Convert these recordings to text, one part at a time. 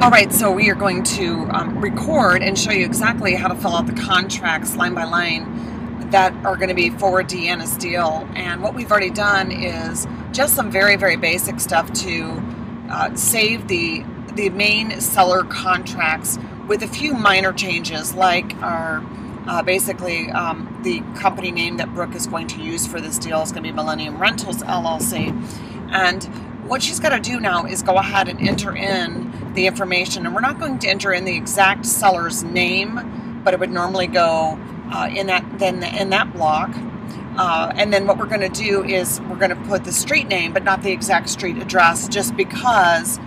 All right, so we are going to record and show you exactly how to fill out the contracts line by line that are going to be for Deanna's deal. And what we've already done is just some very, very basic stuff to save the main seller contracts with a few minor changes, like our basically the company name that Brooke is going to use for this deal is going to be Millennium Rentals LLC. And what she's got to do now is go ahead and enter in the information, and we're not going to enter in the exact seller's name, but it would normally go in that block. And then what we're going to do is we're going to put the street name, but not the exact street address, just because,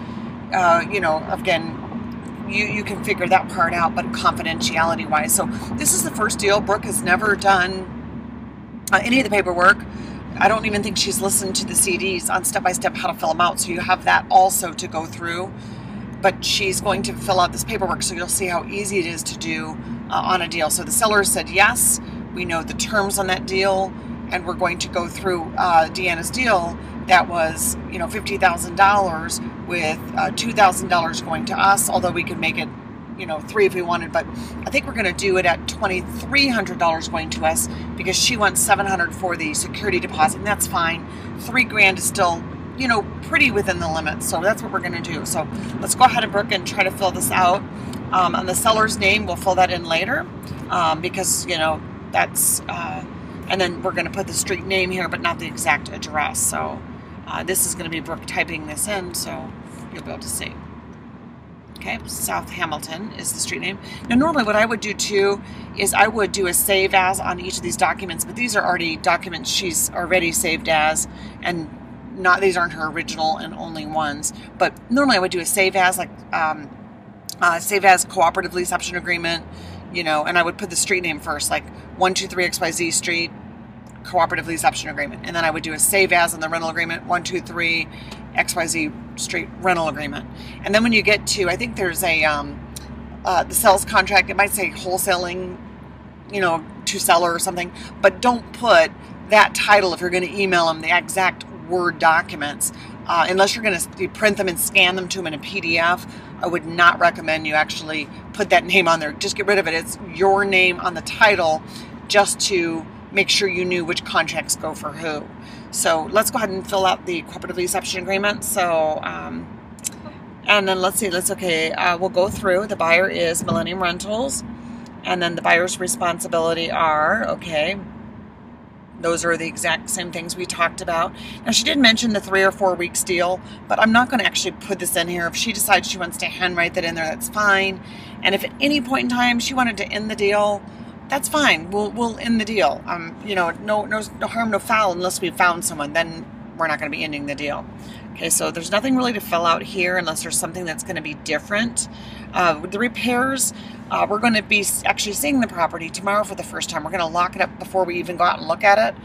again, you can figure that part out, but confidentiality wise. So this is the first deal. Brooke has never done any of the paperwork. I don't even think she's listened to the CDs on step-by-step how to fill them out. So you have that also to go through. But she's going to fill out this paperwork, so you'll see how easy it is to do on a deal. So the seller said yes. We know the terms on that deal, and we're going to go through Deanna's deal. That was, $50,000 with $2,000 going to us, although we could make it, $3,000 if we wanted. But I think we're going to do it at $2,300 going to us because she wants $700 for the security deposit, and that's fine. $3,000 is still, pretty within the limits. So that's what we're going to do. So let's go ahead and Brooke and try to fill this out. On the seller's name, we'll fill that in later because, that's, and then we're going to put the street name here, but not the exact address. So this is going to be Brooke typing this in, so you'll be able to see. Okay, South Hamilton is the street name. Now, normally what I would do too is I would do a save as on each of these documents, but these are already documents she's already saved as, and these aren't her original and only ones. But normally I would do a save as, like save as Cooperative Lease Option Agreement, and I would put the street name first, like 123 XYZ Street, Cooperative Lease Option Agreement. And then I would do a save as on the rental agreement, 123 XYZ Street Rental Agreement. And then when you get to, I think there's a, the sales contract, it might say wholesaling, to seller or something, but don't put that title if you're going to email them the exact Word documents. Unless you're going to print them and scan them to them in a PDF, I would not recommend you actually put that name on there. Just get rid of it. It's your name on the title, just to make sure you knew which contracts go for who. So let's go ahead and fill out the Cooperative Lease Option Agreement. So, and then we'll go through. The buyer is Millennium Rentals, and then the buyer's responsibility are, those are the exact same things we talked about. Now, she did mention the 3 or 4 weeks deal, but I'm not going to actually put this in here. If she decides she wants to handwrite that in there, that's fine. And if at any point in time she wanted to end the deal, that's fine. We'll end the deal. No harm, no foul unless we found someone. Then we're not going to be ending the deal. Okay, so there's nothing really to fill out here unless there's something that's going to be different. With the repairs, we're going to be actually seeing the property tomorrow for the first time. We're going to lock it up before we even go out and look at it.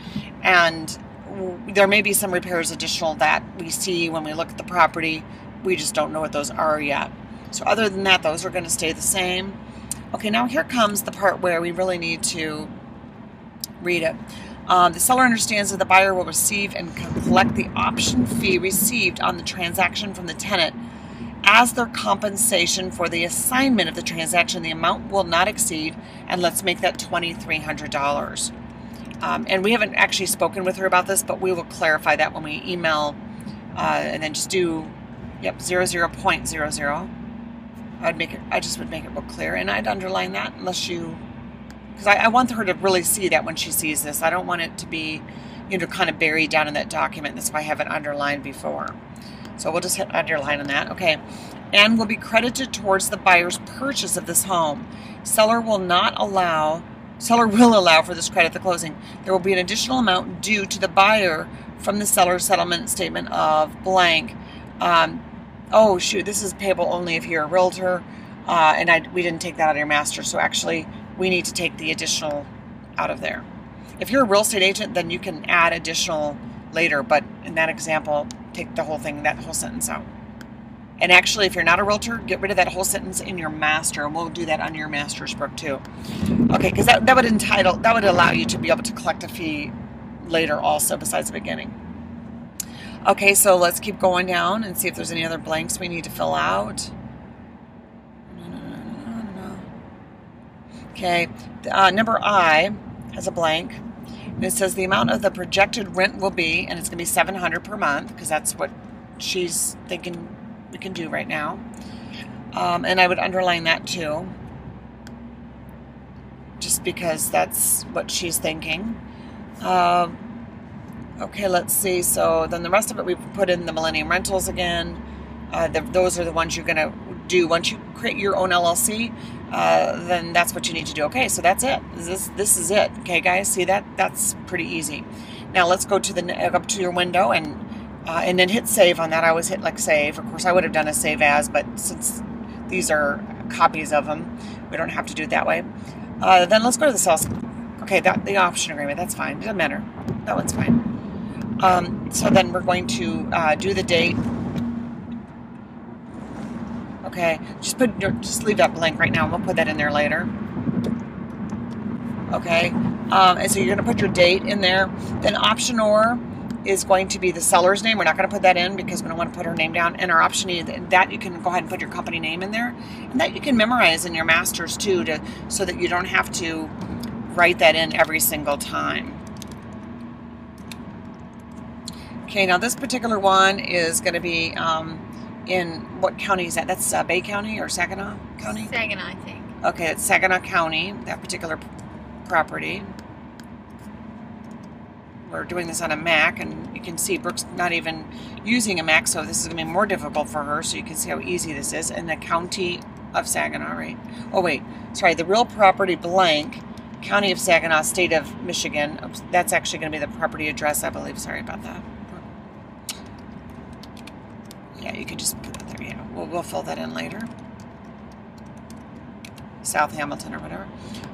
And there may be some repairs additional that we see when we look at the property. We just don't know what those are yet. So other than that, those are going to stay the same. Okay, now here comes the part where we really need to read it. The seller understands that the buyer will receive and collect the option fee received on the transaction from the tenant as their compensation for the assignment of the transaction. The amount will not exceed, and let's make that $2,300. And we haven't actually spoken with her about this, but we will clarify that when we email, and then just do, 00.00. I just would make it real clear, and I'd underline that because I want her to really see that when she sees this. I don't want it to be, kind of buried down in that document. That's why I have it underlined before. So we'll just hit underline on that. Okay. And will be credited towards the buyer's purchase of this home. Seller will allow for this credit at the closing. There will be an additional amount due to the buyer from the seller's settlement statement of blank. Oh shoot, this is payable only if you're a realtor, and we didn't take that out of your master, so actually we need to take the additional out of there. If you're a real estate agent, then you can add additional later, but in that example, take that whole sentence out. And actually, if you're not a realtor, get rid of that whole sentence in your master, and we'll do that on your master's book too. Okay, because that would allow you to be able to collect a fee later also, besides the beginning. Okay, so let's keep going down and see if there's any other blanks we need to fill out. Okay, number I has a blank. And it says the amount of the projected rent will be, and it's going to be $700 per month, because that's what she's thinking we can do right now. And I would underline that too, just because that's what she's thinking. Okay, let's see. So then the rest of it, we've put in the Millennium Rentals again. Those are the ones you're going to do once you create your own LLC. Then that's what you need to do. Okay, so that's it. This is it. Okay, guys, see that? That's pretty easy. Now let's go to up to your window and then hit save on that. I always hit like save. Of course, I would have done a save as, but since these are copies of them, we don't have to do it that way. Then let's go to the sales. Okay, the option agreement. That's fine. It doesn't matter. That one's fine. So then we're going to do the date. Okay, just leave that blank right now. We'll put that in there later. Okay, and so you're going to put your date in there. Then optionor is going to be the seller's name. We're not going to put that in because we don't want to put her name down. And our optionee, that you can go ahead and put your company name in there, and that you can memorize in your masters too, so that you don't have to write that in every single time. Okay, now this particular one is going to be in what county is that? That's Bay County or Saginaw County? Saginaw, I think. Okay, it's Saginaw County, that particular property. We're doing this on a Mac, and you can see Brooke's not even using a Mac, so this is going to be more difficult for her, so you can see how easy this is. In the county of Saginaw, right? Oh, wait. Sorry, the real property blank, County of Saginaw, State of Michigan. Oops, that's actually going to be the property address, I believe. Sorry about that. Yeah, you can just put that there. Yeah, we'll fill that in later. South Hamilton or whatever.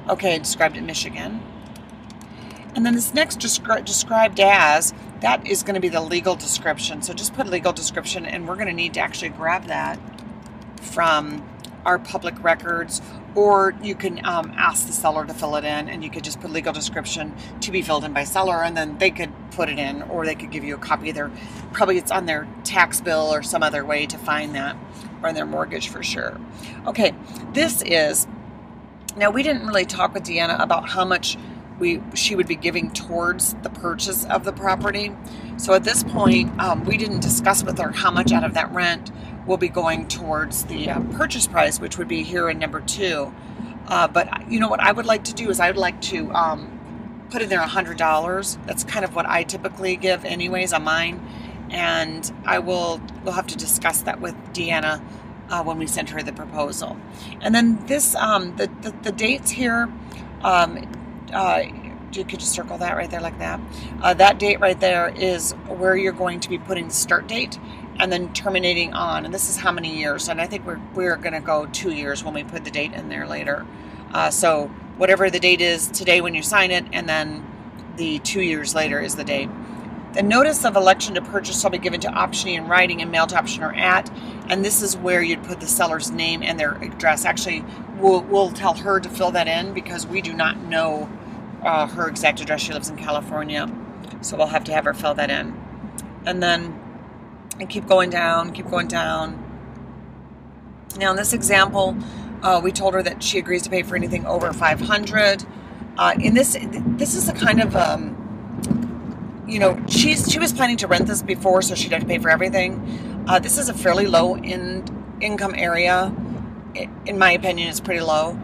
Okay, described in Michigan. And then this next described as, that is going to be the legal description. So just put legal description, and we're going to need to actually grab that from our public records, or you can ask the seller to fill it in, and you could just put legal description to be filled in by seller, and then they could put it in, or they could give you a copy of probably it's on their tax bill or some other way to find that, or in their mortgage for sure. Okay, now we didn't really talk with Deanna about how much she would be giving towards the purchase of the property. So at this point, we didn't discuss with her how much out of that rent will be going towards the purchase price, which would be here in number 2. But you know what I would like to do is I would like to put in there $100. That's kind of what I typically give anyways on mine. And we'll have to discuss that with Deanna when we send her the proposal. And then this, the dates here, you could just circle that right there like that. That date right there is where you're going to be putting the start date and then terminating on. And this is how many years. And I think we're going to go 2 years when we put the date in there later. So whatever the date is today when you sign it, and then the 2 years later is the date. The notice of election to purchase shall be given to optionee in writing and mailed to optioner at. And this is where you'd put the seller's name and their address. Actually, we'll tell her to fill that in because we do not know her exact address. She lives in California, so we'll have to have her fill that in. And then keep going down, keep going down. Now in this example, we told her that she agrees to pay for anything over $500. This is a kind of you know, she was planning to rent this before, so she'd have to pay for everything. This is a fairly low income area. In my opinion, it's pretty low.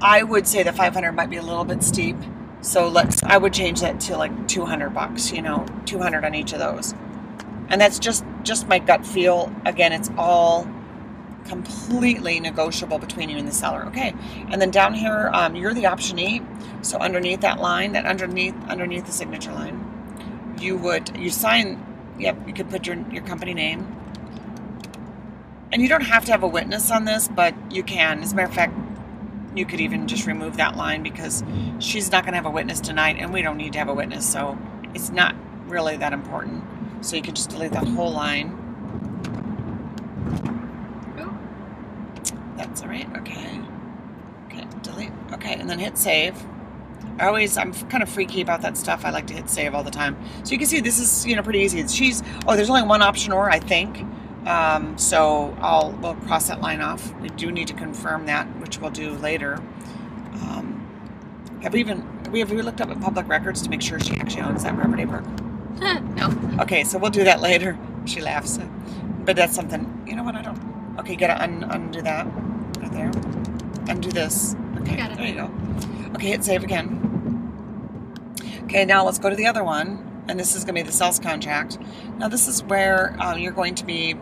I would say the 500 might be a little bit steep. So I would change that to like $200, you know, 200 on each of those. And that's just my gut feel. Again, it's all completely negotiable between you and the seller. Okay. And then down here, you're the optionee. So underneath that line, underneath the signature line, you sign, yep, you could put your company name. And you don't have to have a witness on this, but you can. As a matter of fact, you could even just remove that line because she's not going to have a witness tonight, and we don't need to have a witness, so it's not really that important. So you can just delete that whole line. That's all right. Okay. Okay, delete. Okay, and then hit save. I'm kind of freaky about that stuff. I like to hit save all the time. So you can see this is, you know, pretty easy. There's only one optionor, I think. So we'll cross that line off. We do need to confirm that, which we'll do later. Have we looked up at public records to make sure she actually owns that property, Brooke? No. Okay, so we'll do that later. She laughs. But that's something, you know what, I don't. Okay, you gotta undo that right there. Undo this. Okay, there you go. Okay, hit save again. Okay, now let's go to the other one. And this is going to be the sales contract. Now this is where you're going to be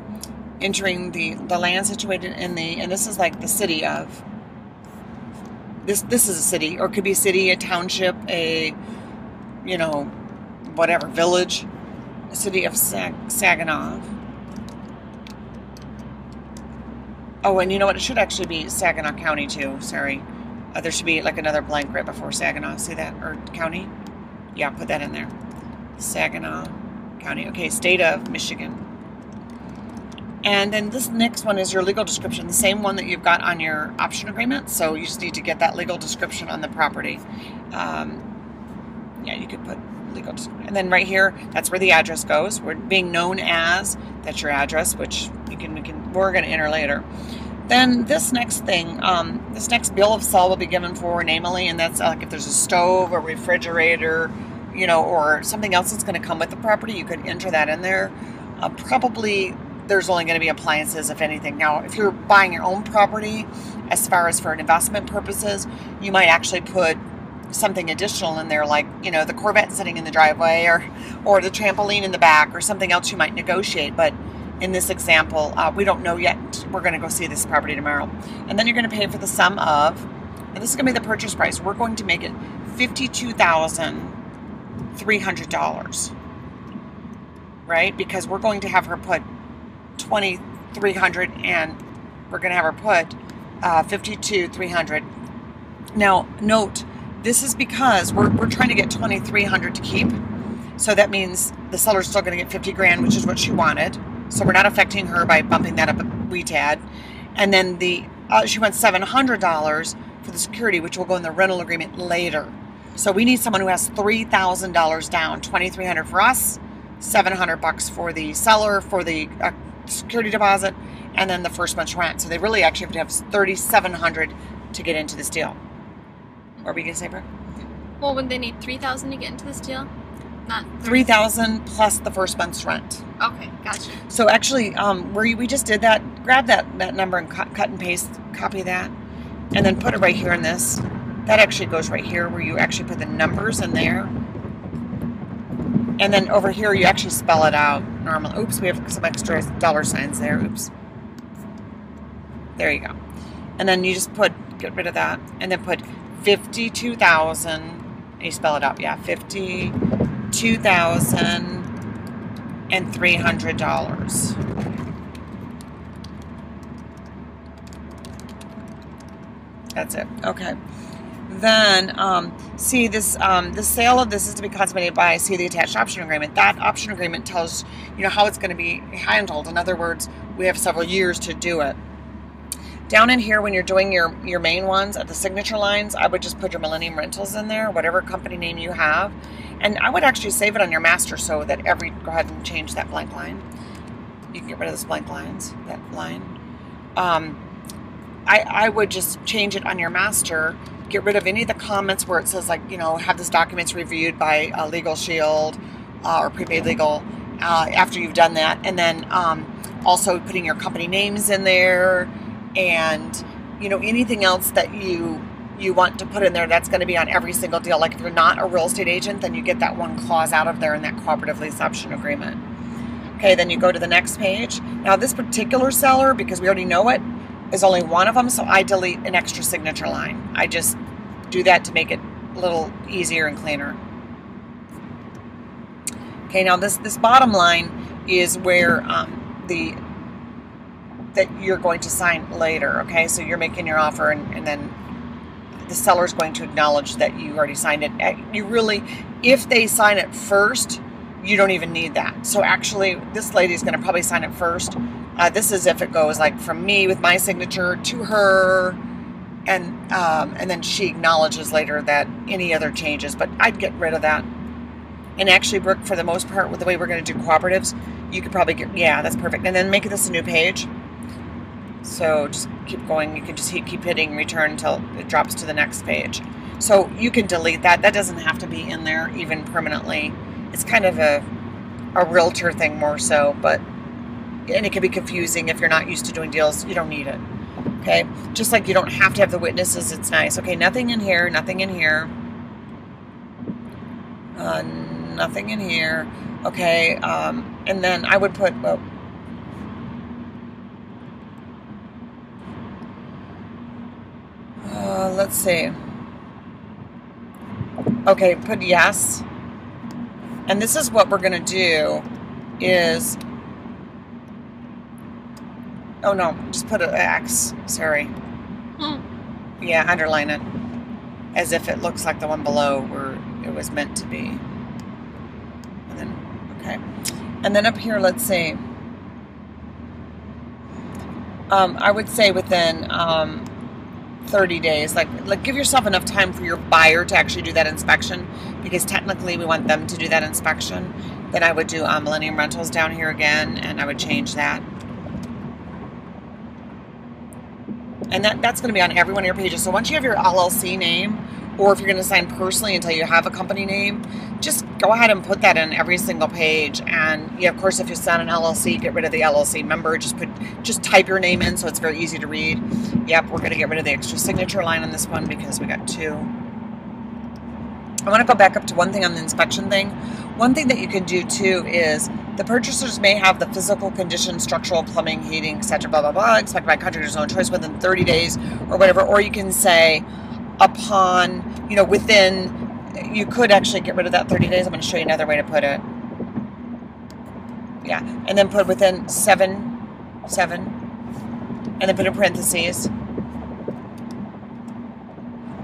entering the land situated in and this is like the city of, this is a city, or it could be a city, a township, a, you know, whatever, village, a city of Saginaw. Oh, and you know what? It should actually be Saginaw County too. Sorry. There should be like another blank right before Saginaw. See that? Or county? Yeah, put that in there. Saginaw County. Okay, state of Michigan. And then this next one is your legal description, the same one that you've got on your option agreement. So you just need to get that legal description on the property. Yeah, you could put legal description. And then right here, that's where the address goes. We're being known as, that's your address, which we're going to enter later. Then this next thing, this next bill of sale will be given for namely, and that's like if there's a stove, a refrigerator, you know, or something else that's going to come with the property, you could enter that in there. Probably there's only going to be appliances, if anything. Now, if you're buying your own property, as far as for investment purposes, you might actually put something additional in there, like, you know, the Corvette sitting in the driveway, or the trampoline in the back, or something else you might negotiate. But in this example, we don't know yet. We're going to go see this property tomorrow. And then you're going to pay for the sum of, and this is going to be the purchase price. We're going to make it $52,300, right? Because we're going to have her put $2,300, and we're going to have her put $52,300. Now, note, this is because we're trying to get $2,300 to keep. So that means the seller's still going to get $50,000, which is what she wanted. So we're not affecting her by bumping that up a wee tad. And then she wants $700 for the security, which will go in the rental agreement later. So we need someone who has $3,000 down, $2,300 for us, $700 for the seller for the security deposit, and then the first month's rent. So they really actually have to have $3,700 to get into this deal. What were we going to say, Brooke? Well, would they need $3,000 to get into this deal? Not $3,000 plus the first month's rent. Okay, gotcha. So actually, where we just did that, grab that number and cut and paste, copy that, and then put it right here in this. That actually goes right here where you actually put the numbers in there. And then over here, you actually spell it out normally. Oops, we have some extra dollar signs there. Oops. There you go. And then you just get rid of that, and then put 52,000, and you spell it out. Yeah, $52,300. That's it. Okay. Then, see this, the sale of this is to be consummated by, see the attached option agreement. That option agreement tells, you know, how it's going to be handled. In other words, we have several years to do it. Down in here, when you're doing your main ones at the signature lines, I would just put your Millennium Rentals in there, whatever company name you have. And I would actually save it on your master so that go ahead and change that blank line. You can get rid of those blank lines, that line. I would just change it on your master, get rid of any of the comments where it says, like, you know, have this documents reviewed by Legal Shield or Prepaid Legal after you've done that. And then also putting your company names in there, and, you know, anything else that you want to put in there, that's going to be on every single deal. Like if you're not a real estate agent, then you get that one clause out of there in that cooperative lease option agreement. Okay, then you go to the next page. Now this particular seller, because we already know it, is only one of them, so I delete an extra signature line. I just do that to make it a little easier and cleaner. Okay, now this bottom line is where that you're going to sign later. Okay, so you're making your offer, and then the seller's going to acknowledge that you already signed it. You really, if they sign it first, you don't even need that. So actually, this lady's going to probably sign it first. This is if it goes like from me with my signature to her, and then she acknowledges later that any other changes. But I'd get rid of that. And actually, Brooke, for the most part, with the way we're going to do cooperatives, you could probably yeah, that's perfect. And then make this a new page. So just keep going. You can just keep hitting return until it drops to the next page. So you can delete that. That doesn't have to be in there even permanently. It's kind of a realtor thing more so, and it can be confusing if you're not used to doing deals. You don't need it. Okay, just like you don't have to have the witnesses. It's nice. Okay, nothing in here, nothing in here, nothing in here. Okay, and then I would put, well, let's see. Okay, put yes. And this is what we're going to do is, oh no, just put an X, sorry. Yeah, underline it as if it looks like the one below where it was meant to be. And then, okay. And then up here, let's see. I would say within 30 days, like give yourself enough time for your buyer to actually do that inspection, because technically we want them to do that inspection. Then I would do Millennium Rentals down here again, and I would change that. And that's going to be on every one of your pages. So once you have your LLC name, or if you're going to sign personally until you have a company name, just go ahead and put that in every single page. And yeah, of course, if you sign an LLC, get rid of the LLC member. Just type your name in so it's very easy to read. Yep, we're going to get rid of the extra signature line on this one because we got 2. I want to go back up to one thing on the inspection thing. One thing that you can do too is the purchasers may have the physical condition, structural, plumbing, heating, etc., blah, blah, blah, expected by contractor's own choice within 30 days or whatever. Or you can say upon, within, you could actually get rid of that 30 days. I'm going to show you another way to put it. Yeah, and then put within 7, and then put in parentheses.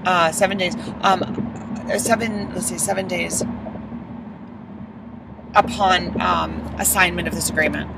7 days. 7 days upon assignment of this agreement.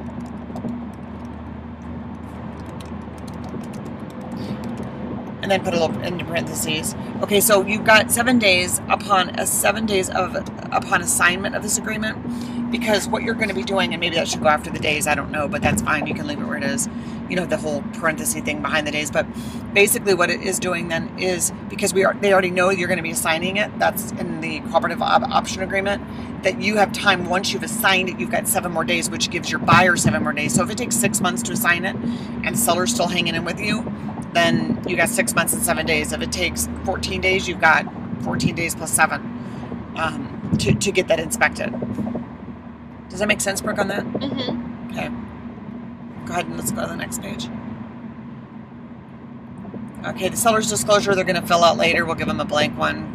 And then put a little into parentheses. Okay, so you've got 7 days upon assignment of this agreement, because what you're going to be doing, and maybe that should go after the days, I don't know, but that's fine. You can leave it where it is. The whole parenthesis thing behind the days. But basically what it is doing then is, because they already know you're going to be assigning it, that's in the cooperative option agreement, that you have time once you've assigned it, you've got 7 more days, which gives your buyer 7 more days. So if it takes 6 months to assign it and the seller's still hanging in with you, then you got 6 months and 7 days. If it takes 14 days, you've got 14 days plus 7 to get that inspected. Does that make sense, Brooke, on that? Mm-hmm. Okay. Go ahead and let's go to the next page. Okay, the seller's disclosure they're going to fill out later. We'll give them a blank one.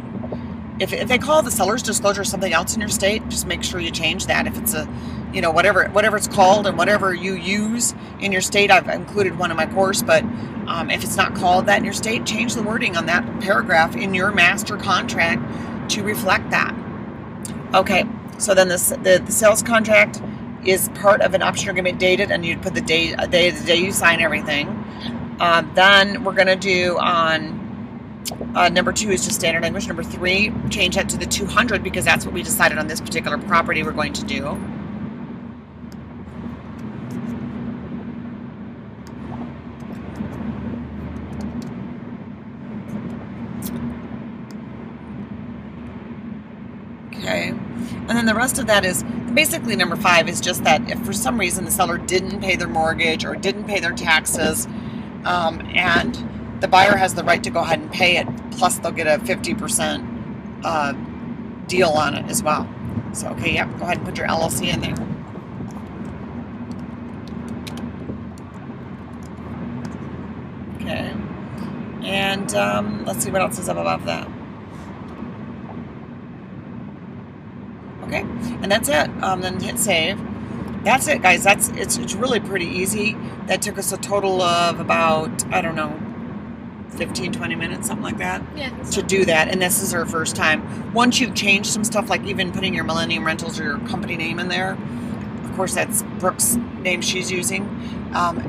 If they call the seller's disclosure something else in your state, just make sure you change that. If it's a, whatever it's called and whatever you use in your state, I've included one in my course, but if it's not called that in your state, change the wording on that paragraph in your master contract to reflect that. Okay, so then the sales contract is part of an option agreement dated, and you'd put the day you sign everything. Then we're going to do on number 2 is just standard language. Number 3, change that to the 200 because that's what we decided on this particular property we're going to do. Okay, and then the rest of that is basically number 5 is just that if for some reason the seller didn't pay their mortgage or didn't pay their taxes, and the buyer has the right to go ahead and pay it, plus they'll get a 50% deal on it as well. So, okay, yep, go ahead and put your LLC in there. Okay, and let's see what else is up above that. Okay, and that's it. Then hit save. That's it, guys. It's really pretty easy. That took us a total of about, I don't know, 15, 20 minutes, something like that, to do that. And this is our first time. Once you've changed some stuff, like even putting your Millennium Rentals or your company name in there, of course that's Brooke's name she's using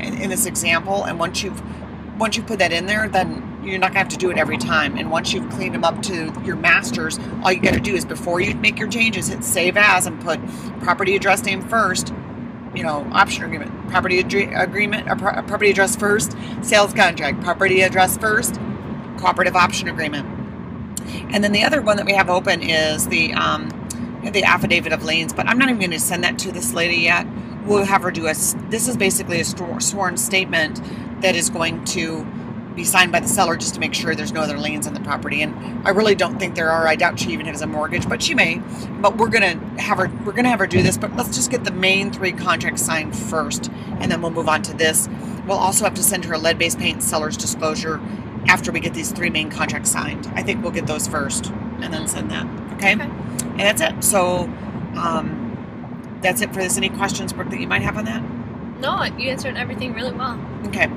in this example. And once you've put that in there, then you're not going to have to do it every time. And once you've cleaned them up to your masters, all you got to do is before you make your changes, hit save as and put property address name first, option agreement, property address first, sales contract, property address first, cooperative option agreement. And then the other one that we have open is the Affidavit of Liens, but I'm not even going to send that to this lady yet. We'll have her do this is basically a sworn statement that is going to be signed by the seller just to make sure there's no other liens on the property. And I really don't think there are. I doubt she even has a mortgage, but she may. But we're gonna have her do this. But let's just get the main 3 contracts signed first, and then we'll move on to this. We'll also have to send her a lead-based paint seller's disclosure after we get these 3 main contracts signed. I think we'll get those first and then send that. Okay? And that's it. So that's it for this. Any questions, Brooke, that you might have on that? No, you answered everything really well. Okay.